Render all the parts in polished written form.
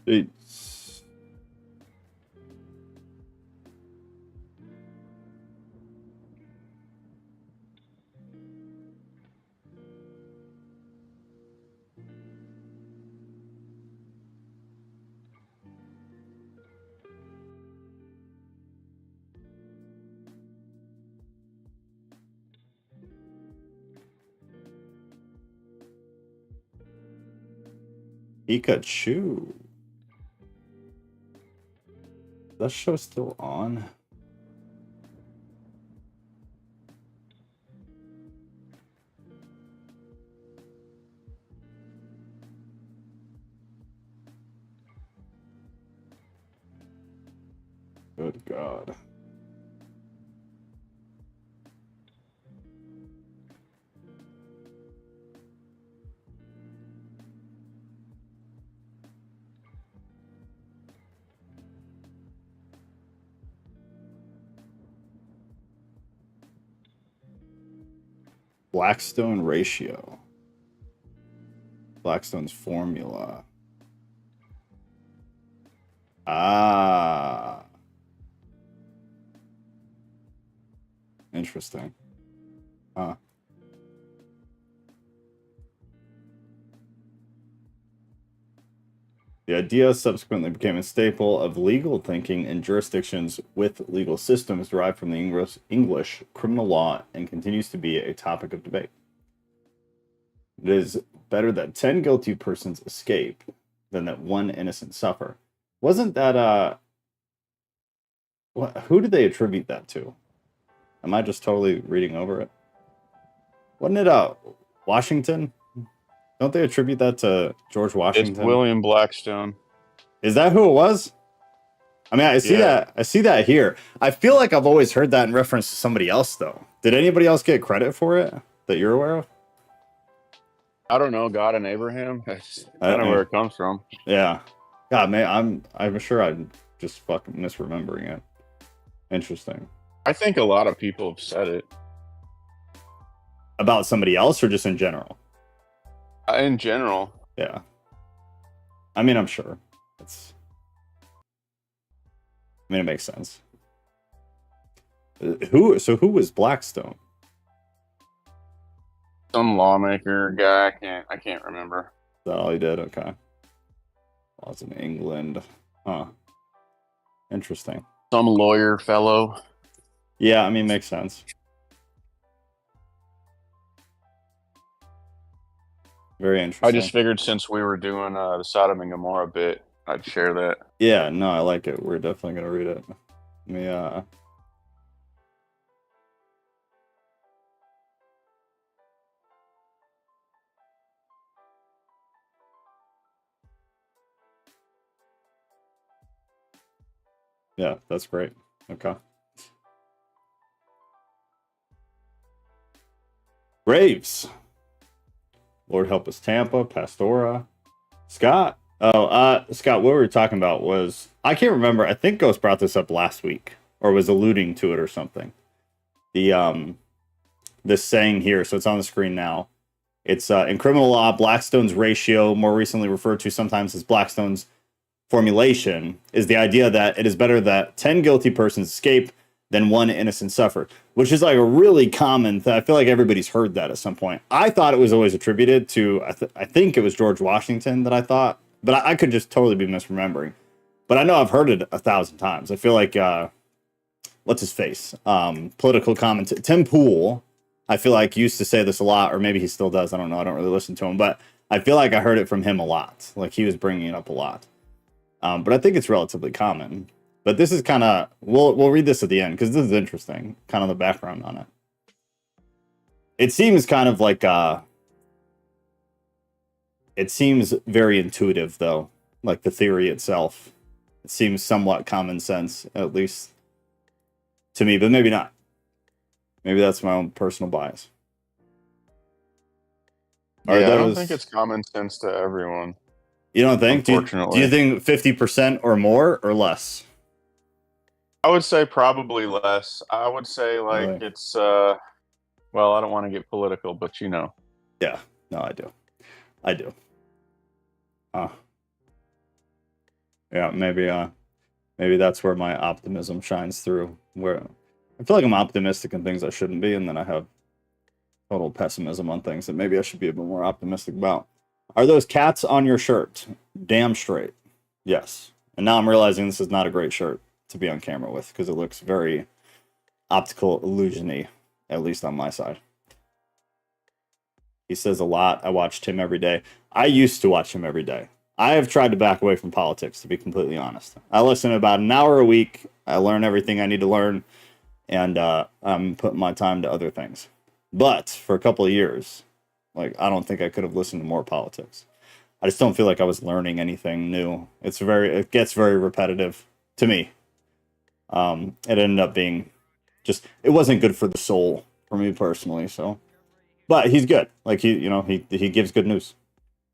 It's Pikachu. Is that show still on? Good God. Blackstone ratio. Blackstone's formula. Ah. Interesting. Huh. The idea subsequently became a staple of legal thinking in jurisdictions with legal systems derived from the English criminal law and continues to be a topic of debate. It is better that 10 guilty persons escape than that one innocent suffer. Wasn't that, who did they attribute that to? Am I just totally reading over it? Wasn't it, Washington? Don't they attribute that to George Washington? It's William Blackstone. Is that who it was? I mean, I see that. I see that here. I feel like I've always heard that in reference to somebody else, though. Did anybody else get credit for it that you're aware of? I don't know. God and Abraham. That's kind of where it comes from. Yeah. God, man, I'm sure I'm just fucking misremembering it. Interesting. I think a lot of people have said it. About somebody else or just in general? In general. Yeah. I mean, I'm sure. It makes sense. Who was Blackstone? Some lawmaker guy. I can't remember. Is that all he did? Okay. Laws in England. Huh. Interesting. Some lawyer fellow. Yeah, I mean, makes sense. Very interesting. I just figured since we were doing the Sodom and Gomorrah bit, I'd share that. Yeah, no, I like it. We're definitely going to read it. Yeah. Yeah, that's great. Okay. Braves. Lord help us, Tampa, Pastora, Scott. Oh, Scott, what we were talking about was, I can't remember. I think Ghost brought this up last week or was alluding to it or something. This saying here, so it's on the screen now. It's in criminal law, Blackstone's ratio, more recently referred to sometimes as Blackstone's formulation, is the idea that it is better that 10 guilty persons escape than one innocent suffer, which is like a really common thing. I feel like everybody's heard that at some point. I thought it was always attributed to, I think it was George Washington that I thought, but I could just totally be misremembering. But I know I've heard it 1,000 times. I feel like, what's his face? Political commentator, Tim Pool, I feel like used to say this a lot, or maybe he still does. I don't know. I don't really listen to him, but I feel like I heard it from him a lot. Like he was bringing it up a lot. But I think it's relatively common. But this is kind of, we'll read this at the end because this is interesting, kind of the background on it. It seems kind of like, it seems very intuitive though, like the theory itself. It seems somewhat common sense, at least to me, but maybe not. Maybe that's my own personal bias. Yeah, I don't think it's common sense to everyone. You don't think? Do you think 50% or more or less? I would say probably less. I would say like it's well, I don't want to get political, but you know. Yeah, no, I do. Yeah, maybe that's where my optimism shines through. Where I feel like I'm optimistic in things I shouldn't be, and then I have total pessimism on things that maybe I should be a bit more optimistic about. Are those cats on your shirt? Damn straight. Yes. And now I'm realizing this is not a great shirt to be on camera with because it looks very optical illusion-y, at least on my side. He says a lot. I watched him every day. I used to watch him every day. I have tried to back away from politics, to be completely honest. I listen about an hour a week. I learn everything I need to learn, and I'm putting my time to other things. But for a couple of years, like, I don't think I could have listened to more politics. I just don't feel like I was learning anything new. It gets very repetitive to me. It ended up being it wasn't good for the soul for me personally. So, but he's good. Like he gives good news.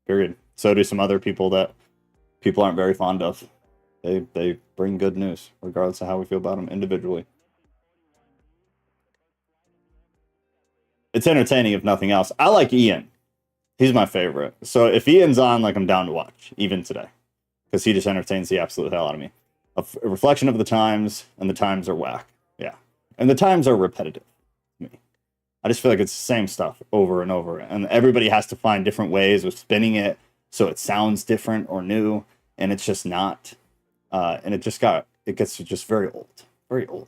Period. So do some other people that people aren't very fond of. They bring good news, regardless of how we feel about them individually. It's entertaining, if nothing else. I like Ian. He's my favorite. So if Ian's on, like, I'm down to watch, even today, because he just entertains the absolute hell out of me. A reflection of the times, and the times are whack. Yeah, and the times are repetitive to me. I just feel like it's the same stuff over and over, and everybody has to find different ways of spinning it so it sounds different or new, and it's just not. And it gets just very old, very old.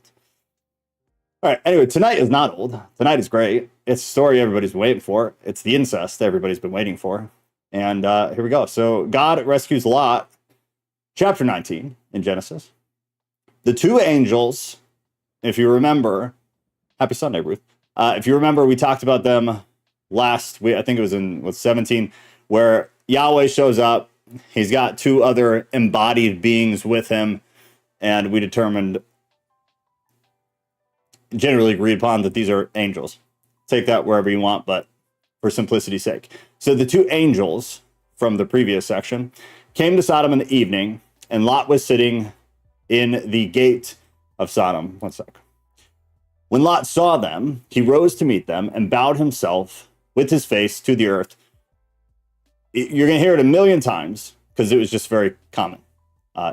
All right. Anyway, tonight is not old. Tonight is great. It's a story everybody's been waiting for. It's the incest everybody's been waiting for. And here we go. So God rescues Lot, chapter 19 in Genesis. The two angels, if you remember, happy Sunday, Ruth. If you remember, we talked about them last week. I think it was in 17, where Yahweh shows up. He's got two other embodied beings with him. And we determined, generally agreed upon, that these are angels. Take that wherever you want, but for simplicity's sake. So the two angels from the previous section came to Sodom in the evening, and Lot was sitting in the gate of Sodom. One sec. When Lot saw them, he rose to meet them and bowed himself with his face to the earth. You're going to hear it a million times because it was just very common.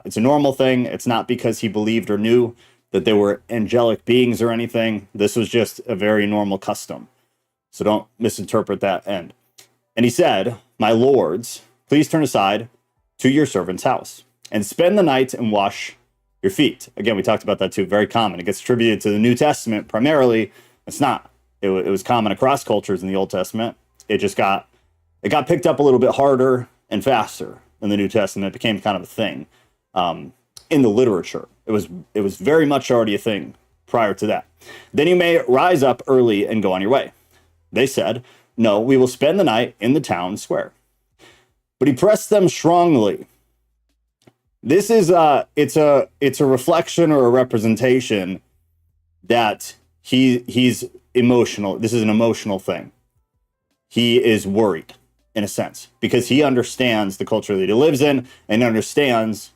It's a normal thing. It's not because he believed or knew that they were angelic beings or anything. This was just a very normal custom. So don't misinterpret that end. And he said, "My lords, please turn aside to your servant's house and spend the night and wash your feet." Again, we talked about that too. Very common. It gets attributed to the New Testament primarily. It's not. It was common across cultures in the Old Testament. It got picked up a little bit harder and faster in the New Testament. It became kind of a thing in the literature. It was very much already a thing prior to that. "Then you may rise up early and go on your way." They said, "No, we will spend the night in the town square." But he pressed them strongly. This is it's a reflection or a representation that he's emotional. This is an emotional thing. He is worried in a sense because he understands the culture that he lives in and understands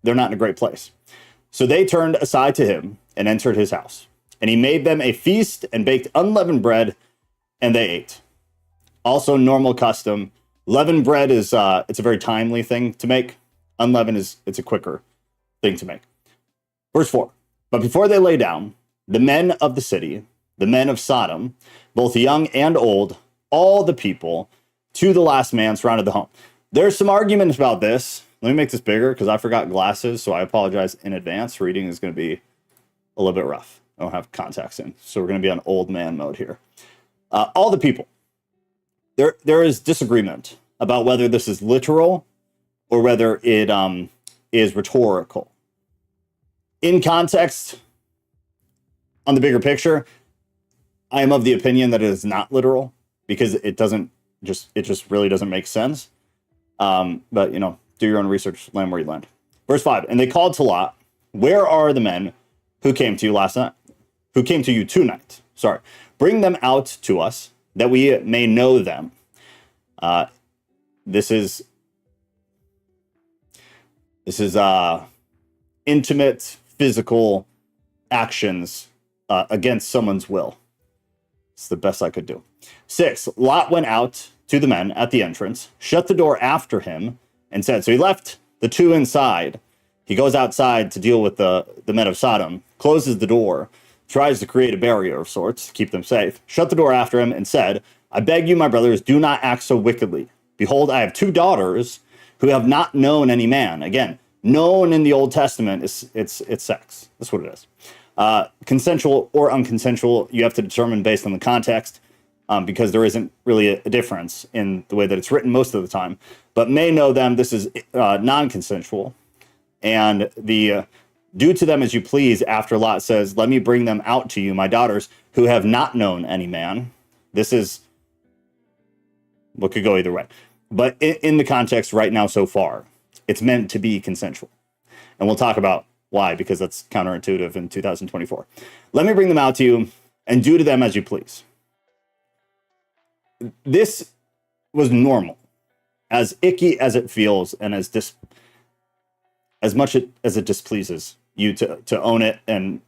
they're not in a great place. So they turned aside to him and entered his house. And he made them a feast and baked unleavened bread, and they ate. Also, normal custom. Leavened bread is it's a very timely thing to make. Unleavened it's a quicker thing to make. Verse 4. But before they lay down, the men of the city, the men of Sodom, both young and old, all the people, to the last man, surrounded the home. There's some arguments about this. Let me make this bigger because I forgot glasses, so I apologize in advance. Reading is going to be a little bit rough. I don't have contacts in, so we're going to be on old man mode here. All the people. There is disagreement about whether this is literal or whether it is rhetorical. In context, on the bigger picture, I am of the opinion that it is not literal because it just really doesn't make sense. But do your own research, land where you land. Verse 5, and they called to Lot, "Where are the men who came to you last night? Who came to you tonight? Sorry. Bring them out to us, that we may know them." This is intimate, physical actions against someone's will. It's the best I could do. 6, Lot went out to the men at the entrance, shut the door after him, and said, so he left the two inside. He goes outside to deal with the men of Sodom, closes the door, tries to create a barrier of sorts to keep them safe, shut the door after him, and said, I beg you, my brothers, do not act so wickedly. Behold, I have 2 daughters who have not known any man. Again, known in the Old Testament is it's sex. That's what it is. Consensual or unconsensual, you have to determine based on the context, because there isn't really a difference in the way that it's written most of the time. But may know them, this is non-consensual. And the do to them as you please after Lot says, let me bring them out to you, my daughters, who have not known any man. This is what could go either way. But in the context right now so far, it's meant to be consensual. And we'll talk about why, because that's counterintuitive in 2024. Let me bring them out to you and do to them as you please. This was normal, as icky as it feels, and as much as it displeases you to own it and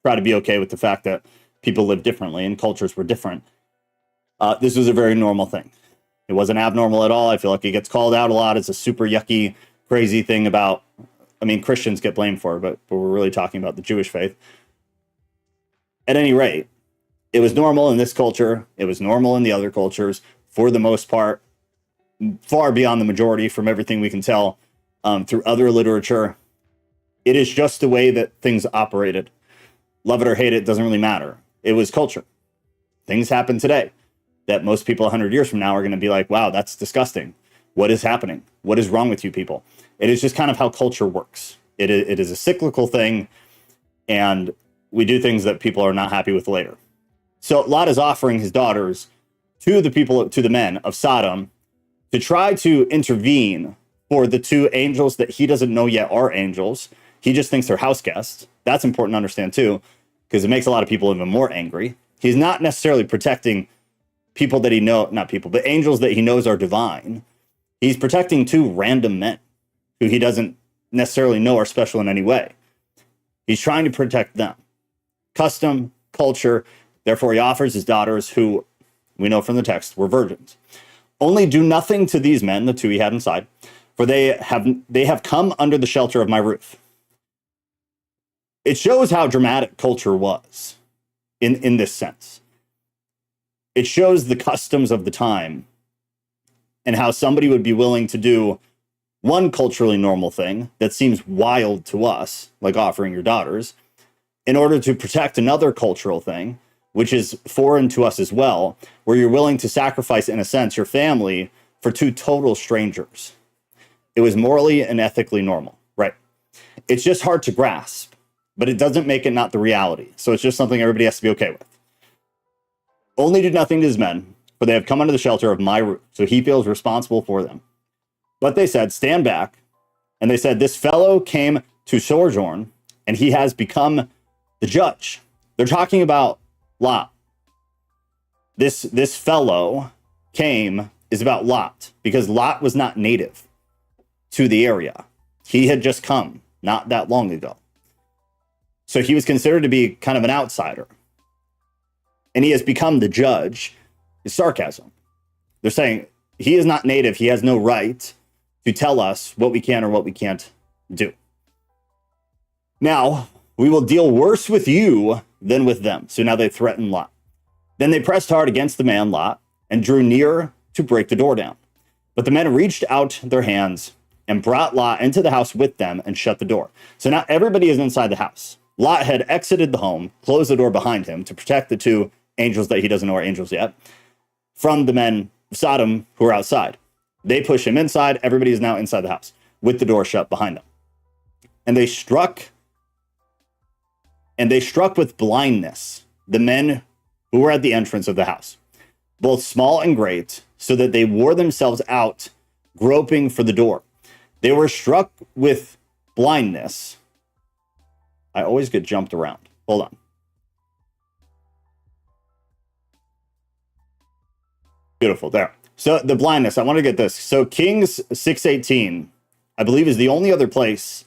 try to be okay with the fact that people live differently and cultures were different. This was a very normal thing. It wasn't abnormal at all. I feel like it gets called out a lot. It's a super yucky, crazy thing about, I mean, Christians get blamed for it, but we're really talking about the Jewish faith. At any rate, it was normal in this culture. It was normal in the other cultures, for the most part, far beyond the majority from everything we can tell through other literature. It is just the way that things operated. Love it or hate it, doesn't really matter. It was culture. Things happen today that most people 100 years from now are going to be like, wow, that's disgusting. What is happening? What is wrong with you people? It is just kind of how culture works. It is a cyclical thing, and we do things that people are not happy with later. So Lot is offering his daughters to the men of Sodom to try to intervene for the 2 angels that he doesn't know yet are angels. He just thinks they're house guests. That's important to understand too, because it makes a lot of people even more angry. He's not necessarily protecting people that he not people, but angels that he knows are divine. He's protecting 2 random men who he doesn't necessarily know are special in any way. He's trying to protect them. Custom, culture, therefore he offers his daughters, who we know from the text were virgins. Only do nothing to these men, the 2 he had inside, for they have come under the shelter of my roof. It shows how dramatic culture was in this sense. It shows the customs of the time and how somebody would be willing to do one culturally normal thing that seems wild to us, like offering your daughters, in order to protect another cultural thing, which is foreign to us as well, where you're willing to sacrifice, in a sense, your family for 2 total strangers. It was morally and ethically normal, right? It's just hard to grasp, but it doesn't make it not the reality. So it's just something everybody has to be okay with. Only do nothing to his men, for they have come under the shelter of my roof. So he feels responsible for them. But they said, stand back. And they said, this fellow came to sojourn, and he has become the judge. They're talking about Lot. This fellow came is about Lot, because Lot was not native to the area. He had just come not that long ago. So he was considered to be kind of an outsider. And he has become the judge. It's sarcasm. They're saying he is not native. He has no right to tell us what we can or what we can't do. Now, we will deal worse with you than with them. So now they threaten Lot. Then they pressed hard against the man Lot and drew near to break the door down. But the men reached out their hands and brought Lot into the house with them and shut the door. So now everybody is inside the house. Lot had exited the home, closed the door behind him to protect the 2 angels that he doesn't know are angels yet, from the men of Sodom who are outside. They push him inside. Everybody is now inside the house with the door shut behind them. And they struck with blindness the men who were at the entrance of the house, both small and great, so that they wore themselves out, groping for the door. They were struck with blindness. I always get jumped around. Hold on. Beautiful. There. So the blindness, I want to get this. So Kings 6:18, I believe, is the only other place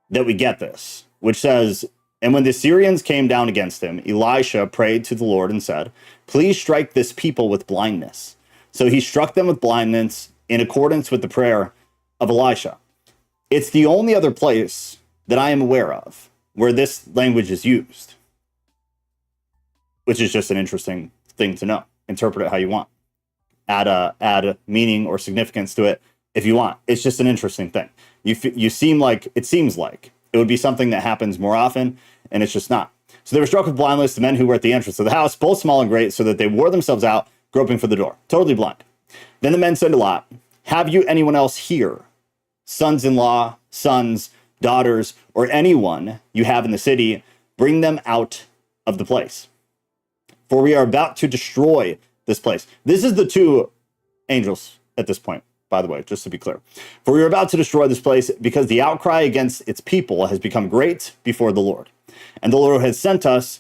that we get this, which says, and when the Syrians came down against him, Elisha prayed to the Lord and said, please strike this people with blindness. So he struck them with blindness in accordance with the prayer of Elisha. It's the only other place that I am aware of where this language is used, which is just an interesting thing to know. Interpret it how you want. Add a meaning or significance to it if you want. It's just an interesting thing. You seems like it would be something that happens more often, and it's just not. So they were struck with blindness, the men who were at the entrance of the house, both small and great, so that they wore themselves out, groping for the door, totally blind. Then the men said to Lot, "Have you anyone else here? Sons-in-law, sons, daughters, or anyone you have in the city, bring them out of the place. For we are about to destroy this place." This is the two angels at this point, by the way, just to be clear. "For we are about to destroy this place because the outcry against its people has become great before the Lord. And the Lord has sent us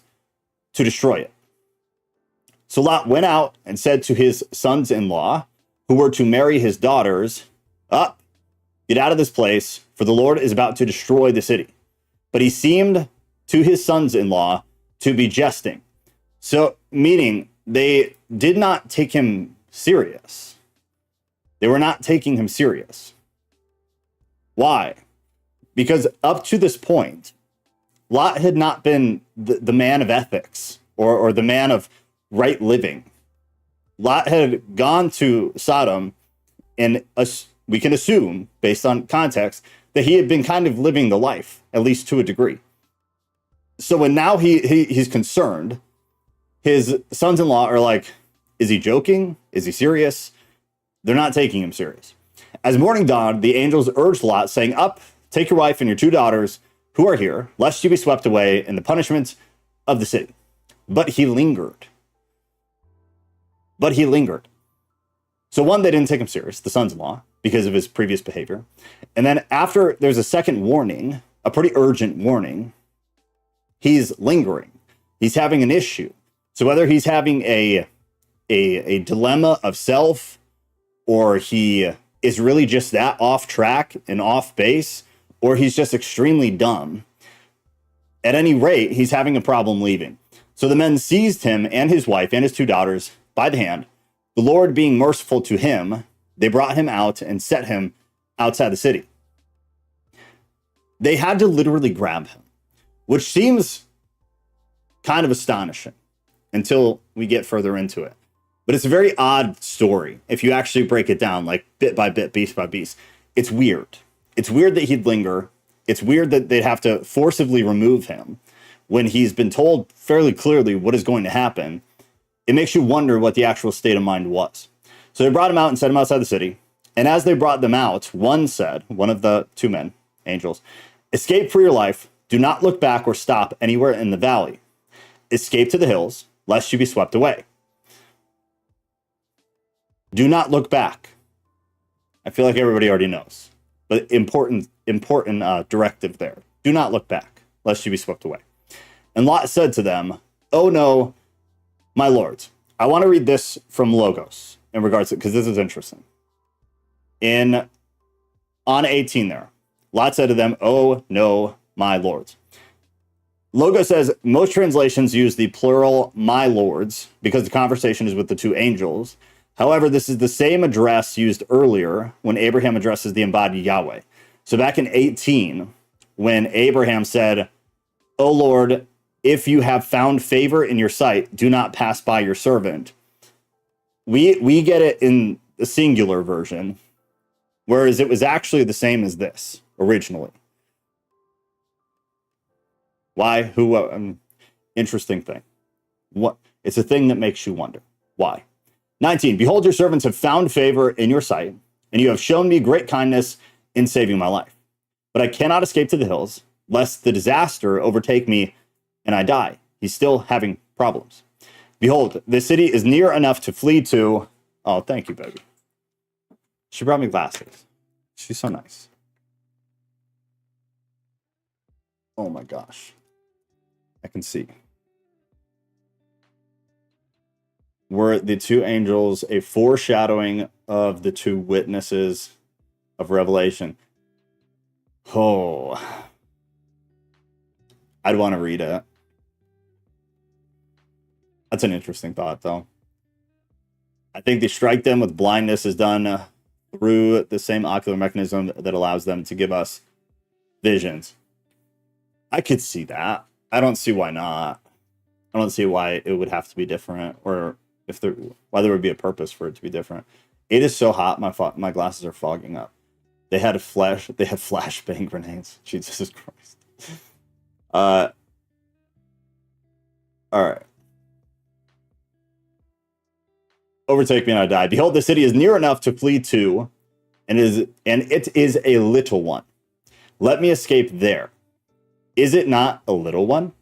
to destroy it." So Lot went out and said to his sons-in-law, who were to marry his daughters, "Up, get out of this place, for the Lord is about to destroy the city." But he seemed to his sons-in-law to be jesting. So, meaning they did not take him serious. They were not taking him serious. Why? Because up to this point, Lot had not been the man of ethics or the man of right living. Lot had gone to Sodom, and we can assume, based on context, that he had been kind of living the life, at least to a degree. So when now he's concerned, his sons-in-law are like, is he joking? Is he serious? They're not taking him serious. As morning dawned, the angels urged Lot, saying, "Up, take your wife and your two daughters who are here, lest you be swept away in the punishment of the city." But he lingered. So one, they didn't take him serious, the sons-in-law, because of his previous behavior. And then after there's a second warning, a pretty urgent warning, he's lingering. He's having an issue. So whether he's having a dilemma of self, or he is really just that off track and off base, or he's just extremely dumb, at any rate, he's having a problem leaving. So the men seized him and his wife and his two daughters by the hand. The Lord being merciful to him, they brought him out and set him outside the city. They had to literally grab him, which seems kind of astonishing until we get further into it. But it's a very odd story if you actually break it down, like bit by bit, piece by piece. It's weird. It's weird that he'd linger. It's weird that they'd have to forcibly remove him when he's been told fairly clearly what is going to happen. It makes you wonder what the actual state of mind was. So they brought him out and set him outside the city. And as they brought them out, one said, one of the two men, angels, "Escape for your life. Do not look back or stop anywhere in the valley. Escape to the hills, lest you be swept away." Do not look back. I feel like everybody already knows, but important directive there. Do not look back, lest you be swept away. And Lot said to them, "Oh no, my lords." I want to read this from Logos in regards to, because this is interesting. On 18 there, Lot said to them, "Oh no, my lords." Logos says most translations use the plural "my lords" because the conversation is with the two angels. However, this is the same address used earlier when Abraham addresses the embodied Yahweh. So back in 18, when Abraham said, "O Lord, if you have found favor in your sight, do not pass by your servant." We get it in the singular version, whereas it was actually the same as this originally. Why? Who? Interesting thing. What? It's a thing that makes you wonder. Why? 19, "Behold, your servants have found favor in your sight, and you have shown me great kindness in saving my life. But I cannot escape to the hills, lest the disaster overtake me and I die." He's still having problems. "Behold, the city is near enough to flee to." Oh, thank you, baby. She brought me glasses. She's so nice. Oh my gosh. I can see. Were the two angels a foreshadowing of the two witnesses of Revelation? Oh, I'd want to read it. That's an interesting thought, though. I think they strike them with blindness is done through the same ocular mechanism that allows them to give us visions. I could see that. I don't see why not. I don't see why it would have to be different, or why there would be a purpose for it to be different. It is so hot, my glasses are fogging up. They had flashbang grenades. Jesus Christ. All right. Overtake me and I die. Behold, the city is near enough to flee to, and it is a little one. Let me escape there. Is it not a little one?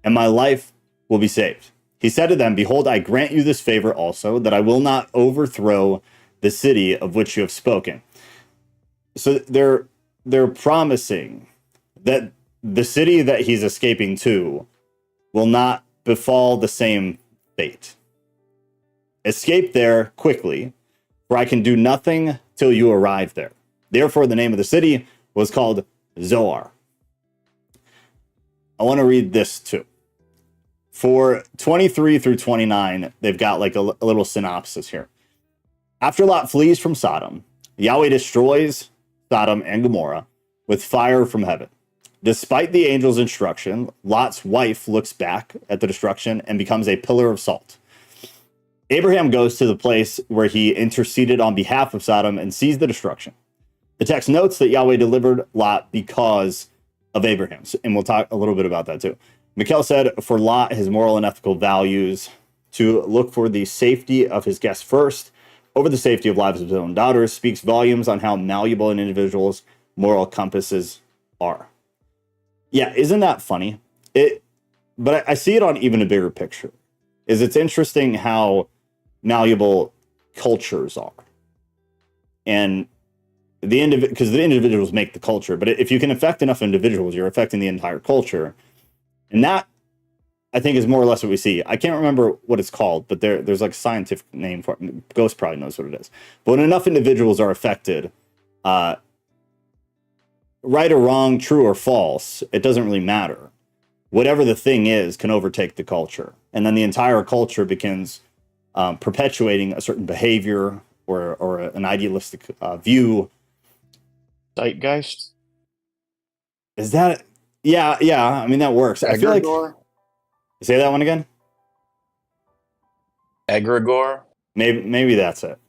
And my life will be saved. He said to them, behold, I grant you this favor also, that I will not overthrow the city of which you have spoken. So they're promising that the city that he's escaping to will not befall the same fate. Escape there quickly, for I can do nothing till you arrive there. Therefore, the name of the city was called Zoar. I want to read this too. For 23 through 29, they've got like a little synopsis here. After Lot flees from Sodom, Yahweh destroys Sodom and Gomorrah with fire from heaven. Despite the angel's instruction, Lot's wife looks back at the destruction and becomes a pillar of salt. Abraham goes to the place where he interceded on behalf of Sodom and sees the destruction. The text notes that Yahweh delivered Lot because of Abraham, and we'll talk a little bit about that too. Mikhail said, for Lot, his moral and ethical values, to look for the safety of his guests first over the safety of lives of his own daughters speaks volumes on how malleable an individual's moral compasses are. Yeah, isn't that funny? But I see it on even a bigger picture. It's interesting how malleable cultures are. And because the individuals make the culture, but if you can affect enough individuals, you're affecting the entire culture. And that, I think, is more or less what we see. I can't remember what it's called, but there's like a scientific name for it. Ghost probably knows what it is. But when enough individuals are affected, right or wrong, true or false, it doesn't really matter. Whatever the thing is can overtake the culture. And then the entire culture begins perpetuating a certain behavior or an idealistic view. Zeitgeist? Is that... Yeah, I mean, that works. Egregore? I feel like... Say that one again? Egregore? Maybe that's it.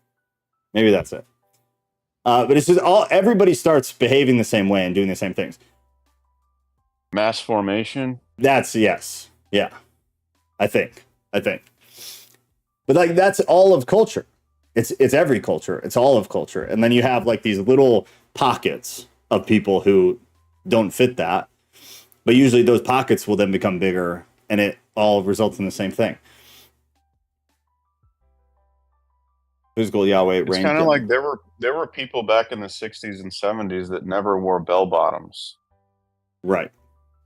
But it's just everybody starts behaving the same way and doing the same things. Mass formation? Yes. Yeah. I think. But like that's all of culture. It's every culture. It's all of culture. And then you have like these little pockets of people who don't fit that. But usually those pockets will then become bigger and it all results in the same thing. Physical Yahweh. It's kind of like there were people back in the 60s and 70s that never wore bell bottoms. Right.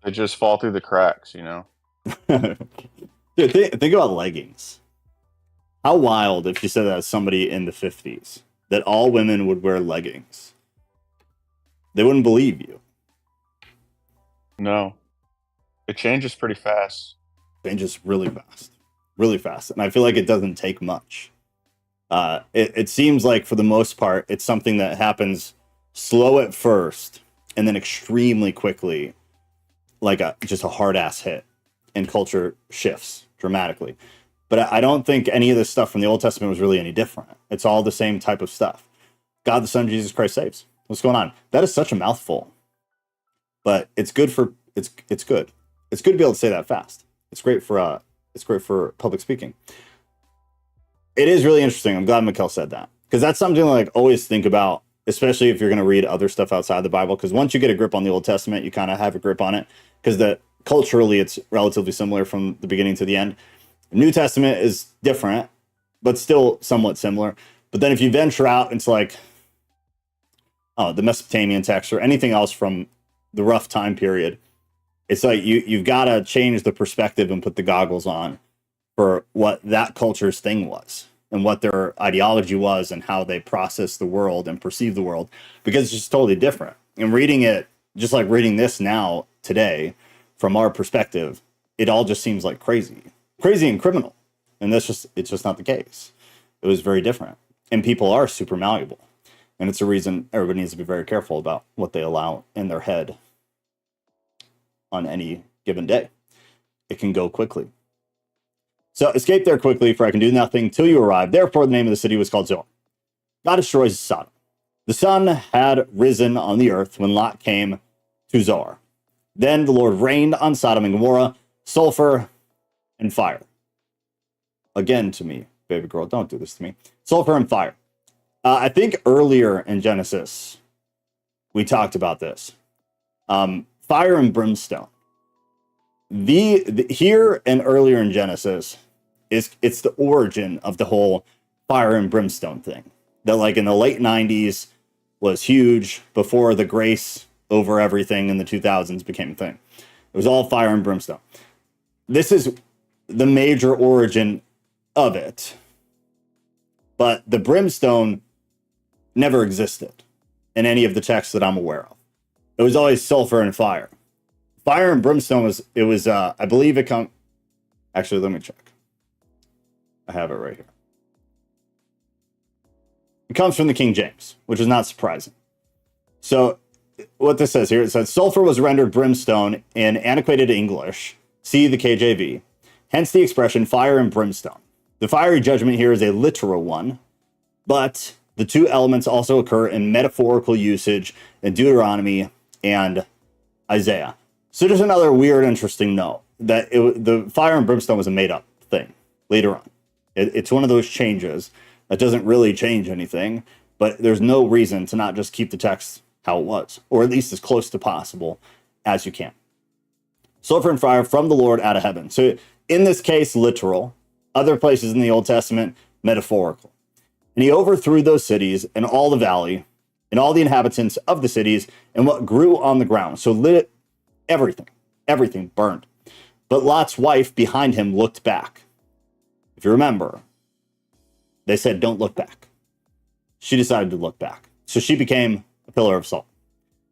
They just fall through the cracks, you know? Dude, think about leggings. How wild if you said that as somebody in the 50s, that all women would wear leggings. They wouldn't believe you. No. It changes pretty fast. Changes really fast. And I feel like it doesn't take much. It seems like for the most part, it's something that happens slow at first and then extremely quickly, like just a hard ass hit, and culture shifts dramatically. But I don't think any of this stuff from the Old Testament was really any different. It's all the same type of stuff. God the Son, Jesus Christ saves. What's going on? That is such a mouthful. But it's good for it's good. It's good to be able to say that fast. It's great for public speaking. It is really interesting. I'm glad Mikhail said that, because that's something to like always think about, especially if you're going to read other stuff outside the Bible. Because once you get a grip on the Old Testament, you kind of have a grip on it, because culturally it's relatively similar from the beginning to the end. The New Testament is different, but still somewhat similar. But then if you venture out into like the Mesopotamian text or anything else from the rough time period, it's like you've got to change the perspective and put the goggles on for what that culture's thing was and what their ideology was and how they process the world and perceive the world, because it's just totally different. And reading it, just like reading this now today, from our perspective, it all just seems like crazy and criminal. And it's just not the case. It was very different. And people are super malleable. And it's a reason everybody needs to be very careful about what they allow in their head on any given day. It can go quickly. So escape there quickly, for I can do nothing till you arrive. Therefore, the name of the city was called Zoar. God destroys Sodom. The sun had risen on the earth when Lot came to Zoar. Then the Lord rained on Sodom and Gomorrah sulfur and fire. Again to me, baby girl, don't do this to me. Sulfur and fire. I think earlier in Genesis, we talked about this. Fire and brimstone. The here and earlier in Genesis, it's the origin of the whole fire and brimstone thing. That like in the late 90s was huge before the grace over everything in the 2000s became a thing. It was all fire and brimstone. This is the major origin of it. But the brimstone never existed in any of the texts that I'm aware of. It was always sulfur and fire. Fire and brimstone was, I believe it come. Actually, let me check. I have it right here. It comes from the King James, which is not surprising. So what this says here, it says sulfur was rendered brimstone in antiquated English. See the KJV. Hence the expression fire and brimstone. The fiery judgment here is a literal one, but the two elements also occur in metaphorical usage in Deuteronomy and Isaiah. So just another weird, interesting note that the fire and brimstone was a made-up thing later on. It's one of those changes that doesn't really change anything, but there's no reason to not just keep the text how it was, or at least as close to possible as you can. Sulfur and fire from the Lord out of heaven. So in this case, literal. Other places in the Old Testament, metaphorical. And he overthrew those cities and all the valley and all the inhabitants of the cities and what grew on the ground. So lit everything burned. But Lot's wife behind him looked back. If you remember, they said, don't look back. She decided to look back. So she became a pillar of salt.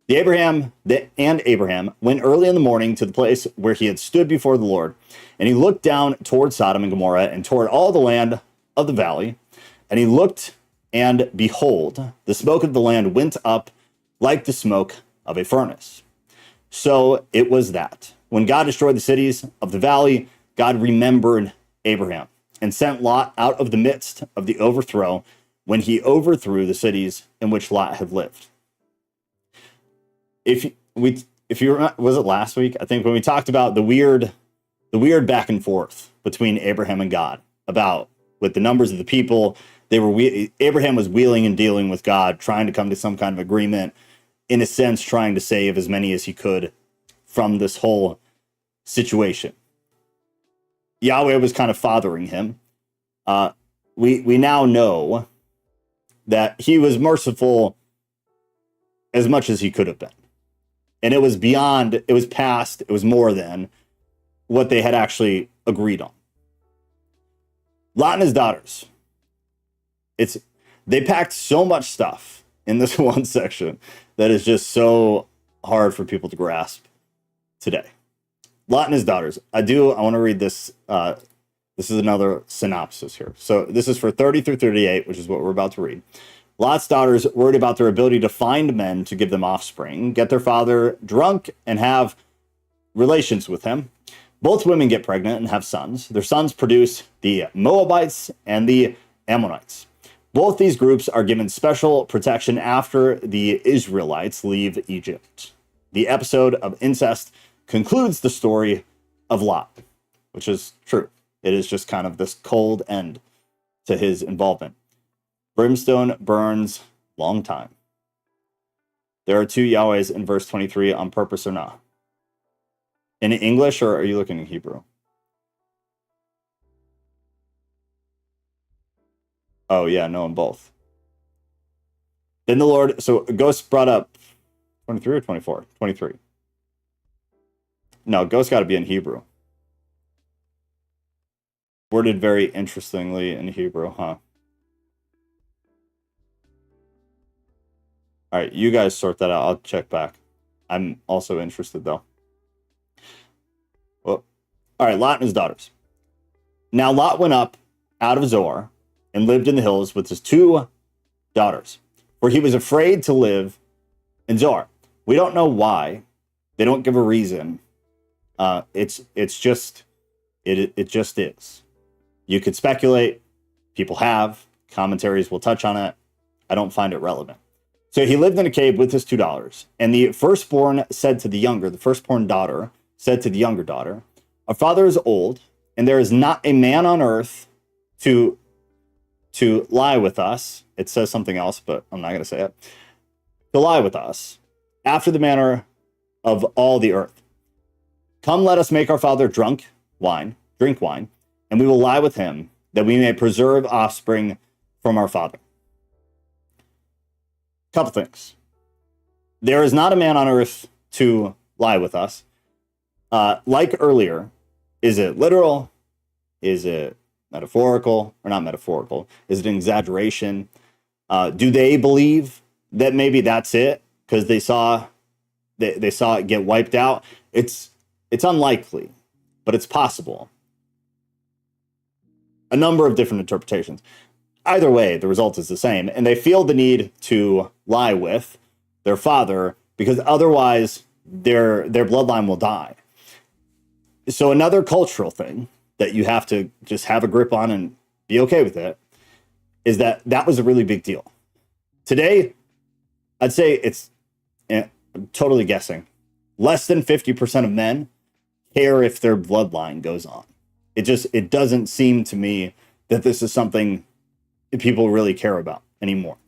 Abraham went early in the morning to the place where he had stood before the Lord, and he looked down toward Sodom and Gomorrah and toward all the land of the valley. And he looked, and behold, the smoke of the land went up like the smoke of a furnace. So it was that when God destroyed the cities of the valley, God remembered Abraham and sent Lot out of the midst of the overthrow when he overthrew the cities in which Lot had lived. If you remember, was it last week? I think when we talked about the weird back and forth between Abraham and God about with the numbers of the people, Abraham was wheeling and dealing with God, trying to come to some kind of agreement, in a sense, trying to save as many as he could from this whole situation. Yahweh was kind of fathering him. We now know that he was merciful as much as he could have been. And it was past, it was more than what they had actually agreed on. Lot and his daughters. They packed so much stuff in this one section that is just so hard for people to grasp today. Lot and his daughters. I want to read this. This is another synopsis here. So this is for 30 through 38, which is what we're about to read. Lot's daughters worried about their ability to find men to give them offspring, get their father drunk and have relations with him. Both women get pregnant and have sons. Their sons produce the Moabites and the Ammonites. Both these groups are given special protection after the Israelites leave Egypt. The episode of incest concludes the story of Lot, which is true. It is just kind of this cold end to his involvement. Brimstone burns long time. There are two Yahwehs in verse 23 on purpose or not. In English, or are you looking in Hebrew? Oh, yeah, no, in both. Then the Lord, so Ghost brought up 23 or 24? 23. No, Ghost got to be in Hebrew. Worded very interestingly in Hebrew, huh? All right, you guys sort that out. I'll check back. I'm also interested, though. Well, all right, Lot and his daughters. Now Lot went up out of Zoar and lived in the hills with his two daughters. for he was afraid to live in Zoar. We don't know why. They don't give a reason. It just is. You could speculate. People have. Commentaries will touch on it. I don't find it relevant. So he lived in a cave with his two daughters. And the firstborn daughter said to the younger daughter, our father is old, and there is not a man on earth to lie with us. It says something else, but I'm not going to say it. To lie with us after the manner of all the earth. Come, let us make our father drink wine, and we will lie with him, that we may preserve offspring from our father. Couple things. There is not a man on earth to lie with us. Like earlier, is it literal? Is it metaphorical or not metaphorical? Is it an exaggeration? Do they believe that maybe that's it because they saw it get wiped out? It's unlikely, but it's possible. A number of different interpretations. Either way, the result is the same, and they feel the need to lie with their father because otherwise their bloodline will die. So another cultural thing that you have to just have a grip on and be okay with it is that was a really big deal. Today, I'd say it's, I'm totally guessing, less than 50% of men care if their bloodline goes on. It doesn't seem to me that this is something that people really care about anymore.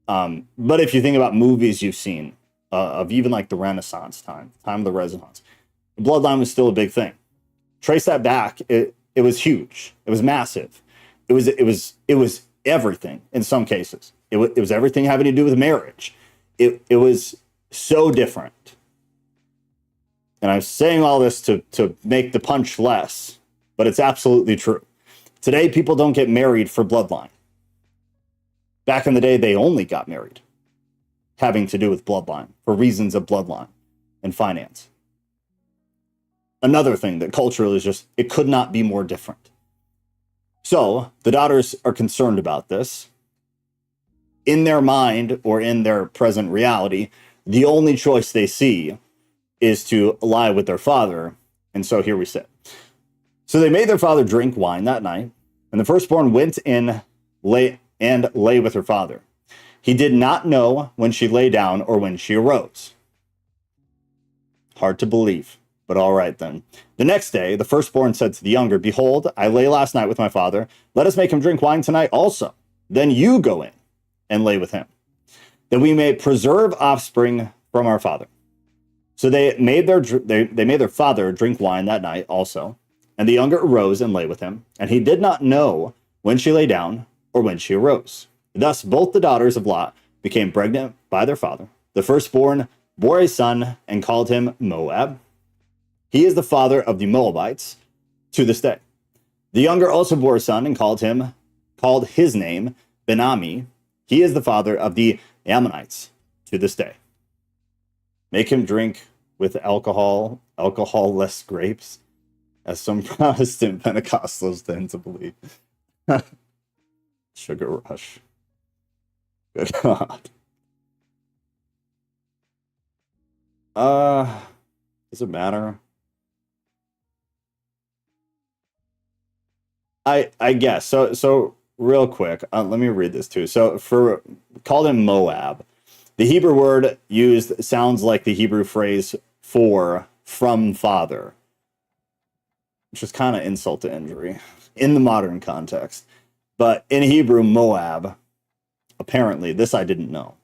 But if you think about movies you've seen of even like the Renaissance time of the Renaissance, the bloodline was still a big thing. Trace that back, it was huge. It was massive. It was everything in some cases. It was everything having to do with marriage. It was so different. And I'm saying all this to make the punch less, but it's absolutely true. Today, people don't get married for bloodline. Back in the day, they only got married having to do with bloodline, for reasons of bloodline and finance. Another thing that culturally is just, it could not be more different. So the daughters are concerned about this. In their mind or in their present reality, the only choice they see is to lie with their father. And so here we sit. So they made their father drink wine that night, and the firstborn went in lay with her father. He did not know when she lay down or when she arose. Hard to believe, but all right then. The next day, the firstborn said to the younger, behold, I lay last night with my father. Let us make him drink wine tonight also. Then you go in and lay with him, that we may preserve offspring from our father. So they made their father drink wine that night also. And the younger arose and lay with him, and he did not know when she lay down or when she arose. Thus both the daughters of Lot became pregnant by their father. The firstborn bore a son and called him Moab. He is the father of the Moabites to this day. The younger also bore a son and called his name Ben-Ami. He is the father of the Ammonites to this day. Make him drink with alcohol-less grapes, as some Protestant Pentecostals tend to believe. Sugar rush. Good God. Does it matter? I guess. So real quick, let me read this too. So called him Moab. The Hebrew word used sounds like the Hebrew phrase for from father, which is kind of insult to injury in the modern context. But in Hebrew, Moab, apparently, this I didn't know,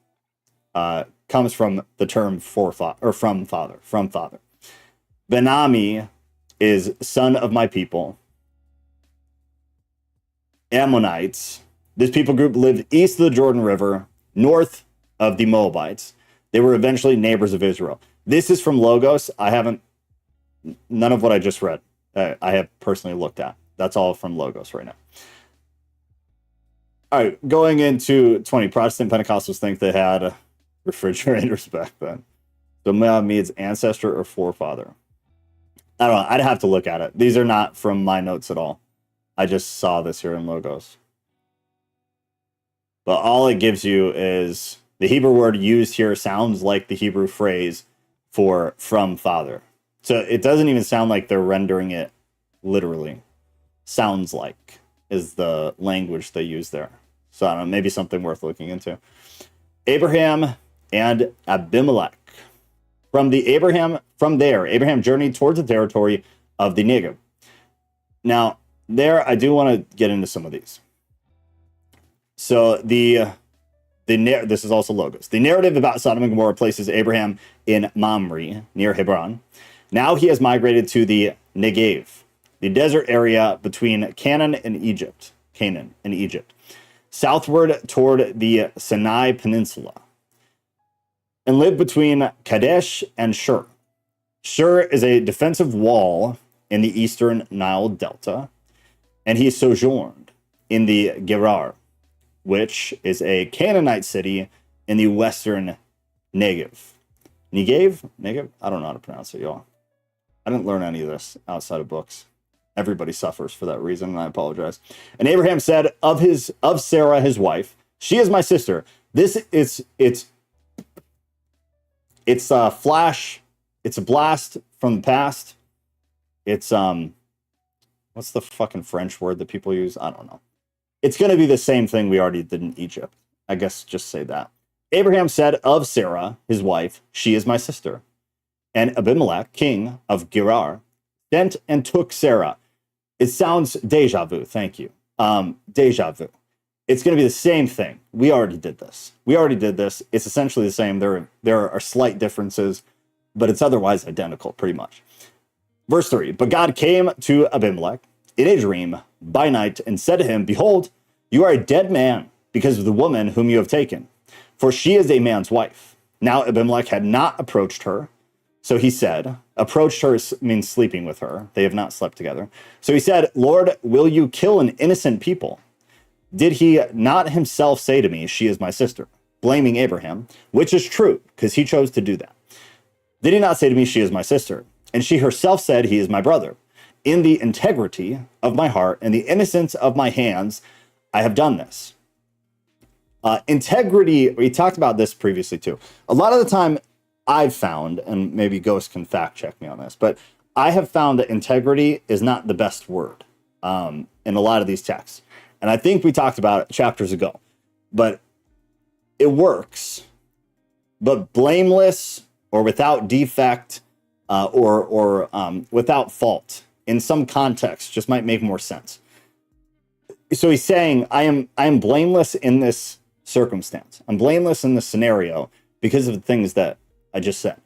comes from the term from father. Ben-Ami is son of my people. Ammonites, this people group lived east of the Jordan River, north of the Moabites. They were eventually neighbors of Israel. This is from Logos. None of what I just read, I have personally looked at. That's all from Logos right now. All right, going into 20, Protestant Pentecostals think they had refrigerators back then. So Moab means ancestor or forefather. I don't know. I'd have to look at it. These are not from my notes at all. I just saw this here in Logos. But all it gives you is The Hebrew word used here sounds like the Hebrew phrase for from father. So it doesn't even sound like they're rendering it literally. Sounds like is the language they use there. So I don't know, maybe something worth looking into. Abraham and Abimelech. From there, Abraham journeyed towards the territory of the Negev. Now, there I do want to get into some of these. So this is also Logos. The narrative about Sodom and Gomorrah places Abraham in Mamre, near Hebron. Now he has migrated to the Negev, the desert area between Canaan and Egypt, southward toward the Sinai Peninsula, and lived between Kadesh and Shur. Shur is a defensive wall in the eastern Nile Delta, and he sojourned in the Gerar, which is a Canaanite city in the western Negev. Negev? I don't know how to pronounce it, y'all. I didn't learn any of this outside of books. Everybody suffers for that reason, and I apologize. And Abraham said of Sarah, his wife, she is my sister. It's a flash. It's a blast from the past. It's what's the fucking French word that people use? I don't know. It's going to be the same thing we already did in Egypt. I guess just say that. Abraham said of Sarah, his wife, she is my sister. And Abimelech, king of Gerar, sent and took Sarah. It sounds deja vu. Thank you. Deja vu. It's going to be the same thing. We already did this. It's essentially the same. There are slight differences, but it's otherwise identical, pretty much. Verse 3, but God came to Abimelech in a dream by night and said to him, behold, you are a dead man because of the woman whom you have taken, for she is a man's wife. Now Abimelech had not approached her. So he said, approached her means sleeping with her. They have not slept together. So he said, Lord, will you kill an innocent people? Did he not himself say to me, she is my sister, blaming Abraham, which is true, because he chose to do that. Did he not say to me, she is my sister? And she herself said, he is my brother. In the integrity of my heart and the innocence of my hands, I have done this. Integrity, we talked about this previously too. A lot of the time I've found, and maybe Ghost can fact check me on this, but I have found that integrity is not the best word in a lot of these texts. And I think we talked about it chapters ago, but it works. But blameless or without defect or without fault in some context just might make more sense. So he's saying, I am blameless in this circumstance. I'm blameless in this scenario because of the things that I just said.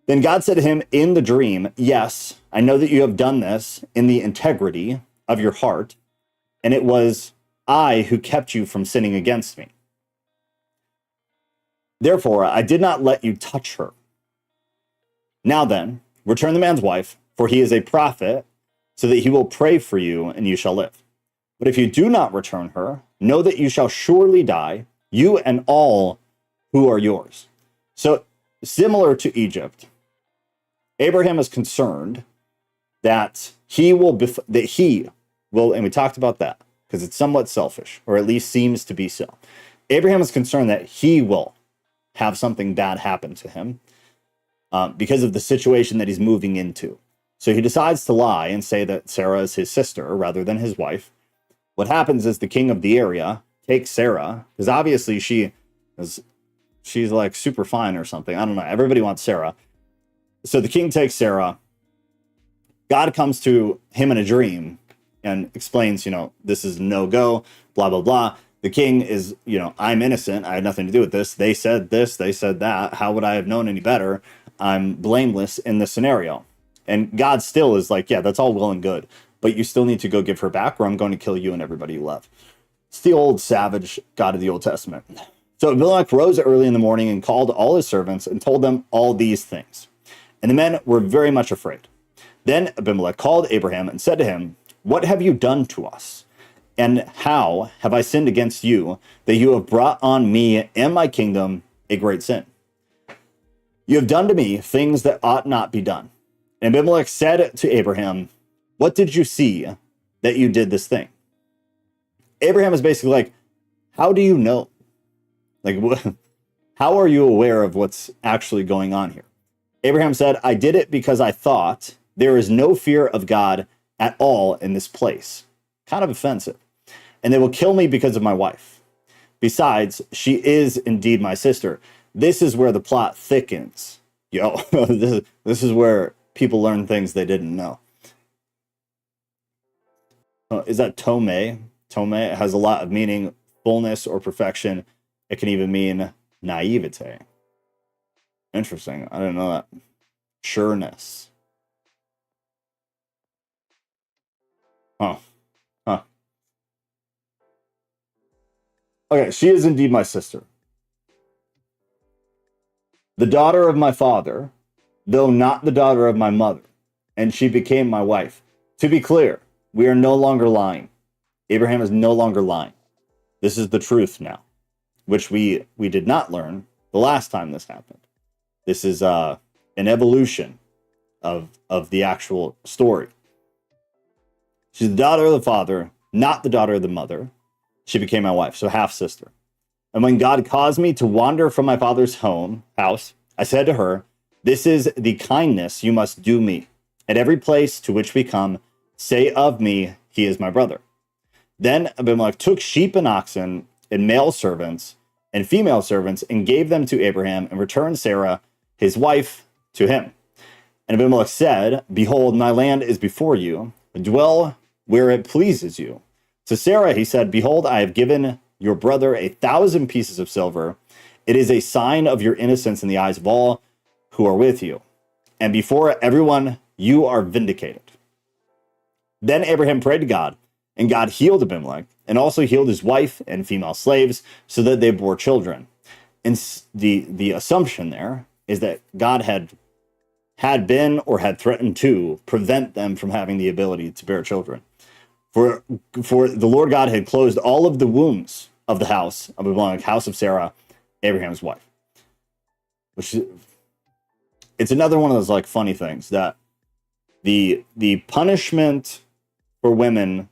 Then God said to him in the dream, yes, I know that you have done this in the integrity of your heart, and it was I who kept you from sinning against me. Therefore, I did not let you touch her. Now then, return the man's wife, for he is a prophet, so that he will pray for you and you shall live. But if you do not return her, know that you shall surely die, you and all who are yours. So, similar to Egypt, Abraham is concerned that he will, and we talked about that because it's somewhat selfish, or at least seems to be so. Abraham is concerned that he will have something bad happen to him because of the situation that he's moving into. So he decides to lie and say that Sarah is his sister rather than his wife. What happens is the king of the area takes Sarah, because obviously she's like super fine or something. I don't know. Everybody wants Sarah. So the king takes Sarah. God comes to him in a dream and explains, this is no-go, blah, blah, blah. The king is, I'm innocent. I had nothing to do with this. They said this, they said that. How would I have known any better? I'm blameless in this scenario. And God still is like, yeah, that's all well and good, but you still need to go give her back or I'm going to kill you and everybody you love. It's the old savage God of the Old Testament. So Abimelech rose early in the morning and called all his servants and told them all these things. And the men were very much afraid. Then Abimelech called Abraham and said to him, what have you done to us? And how have I sinned against you that you have brought on me and my kingdom a great sin? You have done to me things that ought not be done. And Abimelech said to Abraham, what did you see that you did this thing? Abraham is basically like, how do you know? Like, how are you aware of what's actually going on here? Abraham said, I did it because I thought there is no fear of God at all in this place. Kind of offensive. And they will kill me because of my wife. Besides, she is indeed my sister. This is where the plot thickens. Yo, this is where people learn things they didn't know. Is that tome? Tome has a lot of meaning, fullness or perfection. It can even mean naivete. Interesting. I didn't know that. Sureness. Huh. Huh. Okay, she is indeed my sister. The daughter of my father, though not the daughter of my mother, and she became my wife. To be clear, we are no longer lying. Abraham is no longer lying. This is the truth now, which we did not learn the last time this happened. This is an evolution of the actual story. She's the daughter of the father, not the daughter of the mother. She became my wife, so half sister. And when God caused me to wander from my father's house, I said to her, this is the kindness you must do me. At every place to which we come, say of me, he is my brother. Then Abimelech took sheep and oxen and male servants and female servants and gave them to Abraham and returned Sarah, his wife, to him. And Abimelech said, behold, my land is before you. Dwell where it pleases you. To Sarah he said, behold, I have given your brother 1,000 pieces of silver. It is a sign of your innocence in the eyes of all who are with you. And before everyone, you are vindicated. Then Abraham prayed to God, and God healed Abimelech, and also healed his wife and female slaves, so that they bore children. And the assumption there is that God had been or had threatened to prevent them from having the ability to bear children. For the Lord God had closed all of the wombs of the house of Abimelech, house of Sarah, Abraham's wife. Which it's another one of those like funny things that the punishment for women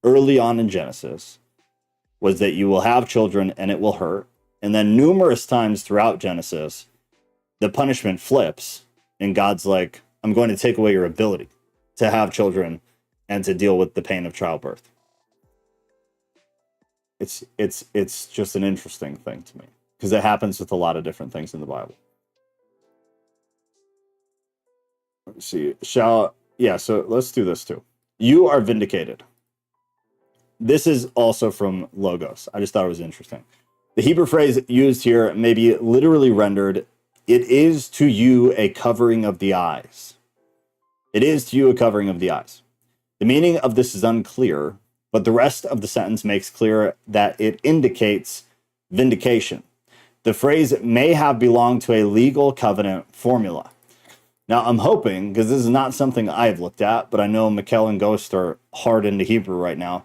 early on in Genesis was that you will have children and it will hurt. And then numerous times throughout Genesis, the punishment flips and God's like, I'm going to take away your ability to have children and to deal with the pain of childbirth. It's just an interesting thing to me because it happens with a lot of different things in the Bible. Let's see. So let's do this too. You are vindicated. This is also from Logos. I just thought it was interesting. The Hebrew phrase used here may be literally rendered, it is to you a covering of the eyes. It is to you a covering of the eyes. The meaning of this is unclear, but the rest of the sentence makes clear that it indicates vindication. The phrase may have belonged to a legal covenant formula. Now, I'm hoping, because this is not something I've looked at, but I know Mikkel and Ghost are hard into Hebrew right now.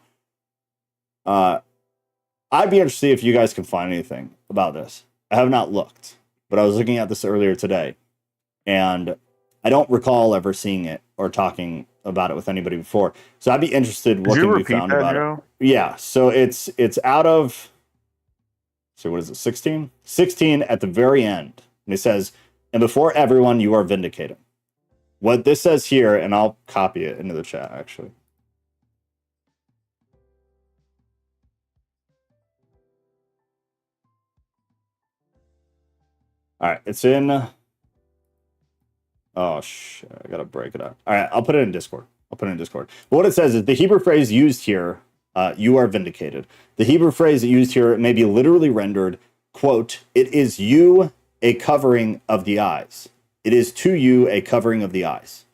I'd be interested if you guys can find anything about this. I have not looked, but I was looking at this earlier today, and I don't recall ever seeing it or talking about it with anybody before. So I'd be interested what can be found about it. Yeah, so it's out of, so what is it, 16? 16 at the very end. And it says, and before everyone, you are vindicated. What this says here, and I'll copy it into the chat, actually. All right, it's in... Oh, shit, I gotta break it up. All right, I'll put it in Discord. But what it says is the Hebrew phrase used here, you are vindicated. The Hebrew phrase used here may be literally rendered, quote, it is you a covering of the eyes. It is to you a covering of the eyes.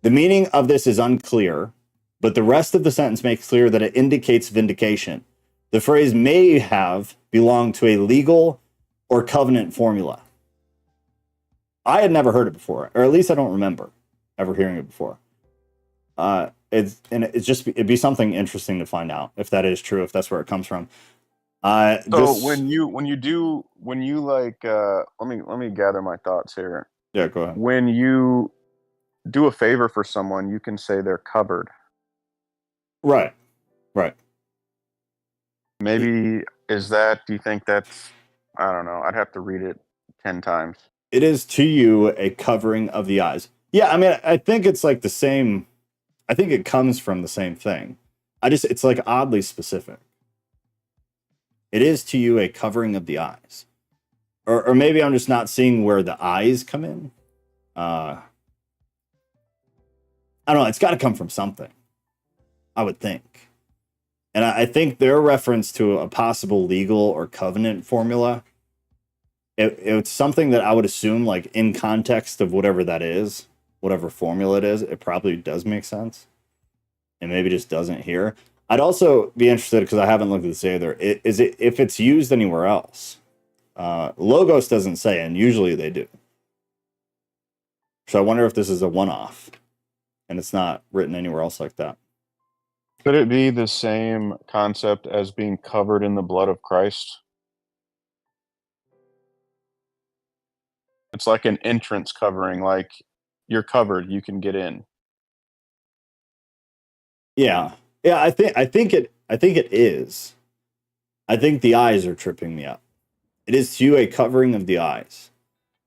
The meaning of this is unclear, but the rest of the sentence makes clear that it indicates vindication. The phrase may have belonged to a legal or covenant formula. I had never heard it before, or at least I don't remember ever hearing it before. It'd be something interesting to find out if that is true, if that's where it comes from. Let me gather my thoughts here. Yeah, go ahead. When you do a favor for someone, you can say they're covered. Right. Maybe Is that? Do you think that's? I don't know. I'd have to read it 10 times. It is to you a covering of the eyes. Yeah, I mean, I think it's like the same. I think it comes from the same thing. It's like oddly specific. It is to you a covering of the eyes. Or maybe I'm just not seeing where the eyes come in. I don't know. It's got to come from something, I would think. And I think their reference to a possible legal or covenant formula, it's something that I would assume, like in context of whatever that is, whatever formula it is, it probably does make sense. And maybe just doesn't here. I'd also be interested, because I haven't looked at this either. Is it if it's used anywhere else? Logos doesn't say, and usually they do. So I wonder if this is a one-off, and it's not written anywhere else like that. Could it be the same concept as being covered in the blood of Christ? It's like an entrance covering, like you're covered, you can get in. Yeah, yeah. I think it is. I think the eyes are tripping me up. It is to you a covering of the eyes.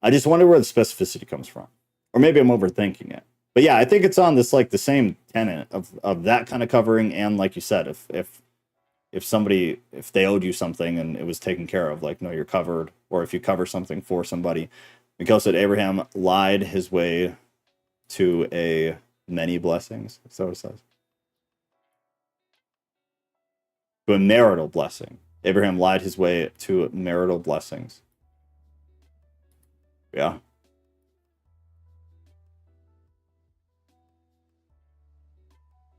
I just wonder where the specificity comes from, or maybe I'm overthinking it. But yeah, I think it's on this like the same tenet of that kind of covering, and like you said, if somebody, if they owed you something and it was taken care of, like no, you're covered, or if you cover something for somebody. Mikhail said Abraham lied his way to a many blessings. So it says. To a marital blessing. Abraham lied his way to marital blessings. Yeah.